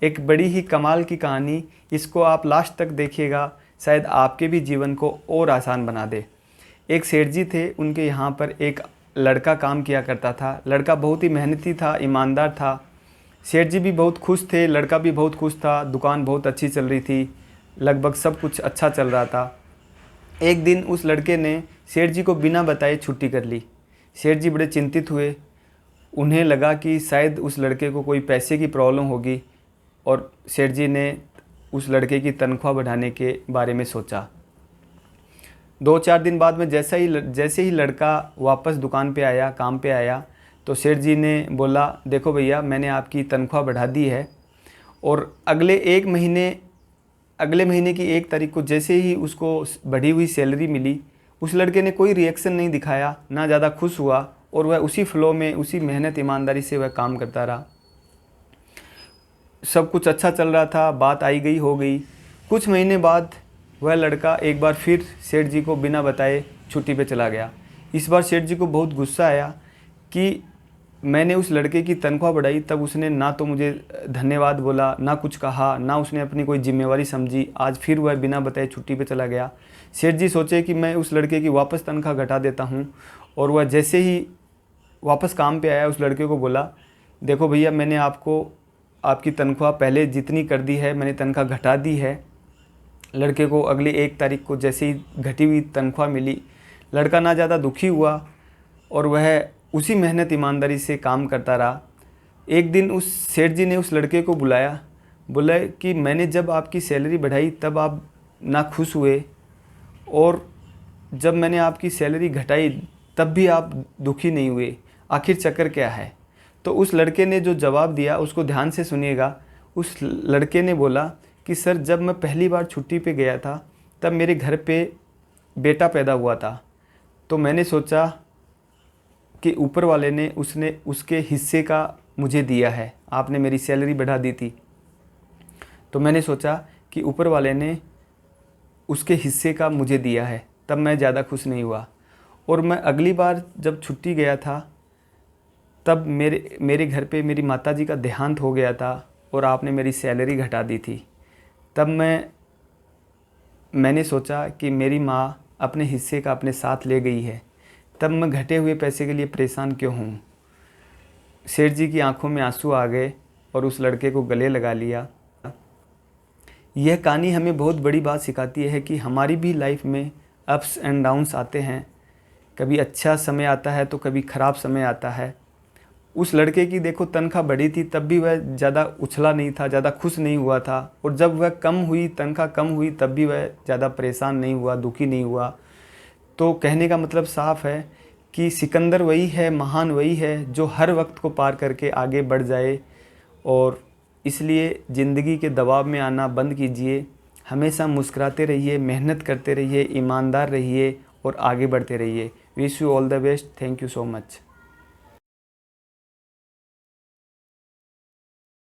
एक बड़ी ही कमाल की कहानी, इसको आप लास्ट तक देखिएगा, शायद आपके भी जीवन को और आसान बना दे। एक सेठ जी थे, उनके यहाँ पर एक लड़का काम किया करता था। लड़का बहुत ही मेहनती था, ईमानदार था। सेठ जी भी बहुत खुश थे, लड़का भी बहुत खुश था, दुकान बहुत अच्छी चल रही थी, लगभग सब कुछ अच्छा चल रहा था। एक दिन उस लड़के ने सेठ जी को बिना बताए छुट्टी कर ली। सेठ जी बड़े चिंतित हुए। उन्हें लगा कि शायद उस लड़के को कोई पैसे की प्रॉब्लम होगी, और सेठ जी ने उस लड़के की तनख्वाह बढ़ाने के बारे में सोचा। 2-4 दिन बाद में जैसे ही लड़का वापस दुकान पे आया, काम पे आया, तो सेठ जी ने बोला, देखो भैया, मैंने आपकी तनख्वाह बढ़ा दी है, और अगले महीने की 1 तारीख को जैसे ही उसको बढ़ी हुई सैलरी मिली, उस लड़के ने कोई रिएक्शन नहीं दिखाया, ना ज़्यादा खुश हुआ, और वह उसी फ्लो में, उसी मेहनत ईमानदारी से वह काम करता रहा। सब कुछ अच्छा चल रहा था, बात आई गई हो गई। कुछ महीने बाद वह लड़का एक बार फिर सेठ जी को बिना बताए छुट्टी पे चला गया। इस बार सेठ जी को बहुत गुस्सा आया कि मैंने उस लड़के की तनख्वाह बढ़ाई, तब उसने ना तो मुझे धन्यवाद बोला, ना कुछ कहा, ना उसने अपनी कोई जिम्मेवारी समझी। आज फिर वह बिना बताए छुट्टी पे चला गया। सेठ जी सोचे कि मैं उस लड़के की वापस तनख्वाह घटा देता हूँ, और वह जैसे ही वापस काम पे आया, उस लड़के को बोला, देखो भैया, मैंने आपकी तनख्वाह पहले जितनी कर दी है, मैंने तनख्वाह घटा दी है। लड़के को अगली 1 तारीख को जैसे ही घटी हुई तनख्वाह मिली, लड़का ना ज़्यादा दुखी हुआ, और वह उसी मेहनत ईमानदारी से काम करता रहा। एक दिन उस सेठ जी ने उस लड़के को बोला कि मैंने जब आपकी सैलरी बढ़ाई तब आप ना खुश हुए, और जब मैंने आपकी सैलरी घटाई तब भी आप दुखी नहीं हुए, आखिर चक्कर क्या है? तो उस लड़के ने जो जवाब दिया, उसको ध्यान से सुनिएगा। उस लड़के ने बोला कि सर, जब मैं पहली बार छुट्टी पे गया था, तब मेरे घर पे बेटा पैदा हुआ था, तो मैंने सोचा कि ऊपर वाले ने उसके हिस्से का मुझे दिया है। आपने मेरी सैलरी बढ़ा दी थी, तो मैंने सोचा कि ऊपर वाले ने उसके हिस्से का मुझे दिया है, तब मैं ज़्यादा खुश नहीं हुआ। और मैं अगली बार जब छुट्टी गया था, तब मेरे घर पे मेरी माताजी का देहांत हो गया था, और आपने मेरी सैलरी घटा दी थी। तब मैंने सोचा कि मेरी माँ अपने हिस्से का अपने साथ ले गई है, तब मैं घटे हुए पैसे के लिए परेशान क्यों हूँ? सेठ जी की आंखों में आंसू आ गए, और उस लड़के को गले लगा लिया। यह कहानी हमें बहुत बड़ी बात सिखाती है कि हमारी भी लाइफ में अप्स एंड डाउन्स आते हैं। कभी अच्छा समय आता है तो कभी ख़राब समय आता है। उस लड़के की देखो तनख्वाह बढ़ी थी, तब भी वह ज़्यादा उछला नहीं था, ज़्यादा खुश नहीं हुआ था, और जब वह तनख्वाह कम हुई, तब भी वह ज़्यादा परेशान नहीं हुआ, दुखी नहीं हुआ। तो कहने का मतलब साफ है कि सिकंदर वही है, महान वही है, जो हर वक्त को पार करके आगे बढ़ जाए। और इसलिए ज़िंदगी के दबाव में आना बंद कीजिए। हमेशा मुस्कुराते रहिए, मेहनत करते रहिए, ईमानदार रहिए, और आगे बढ़ते रहिए। Wish you all the best. Thank you so much.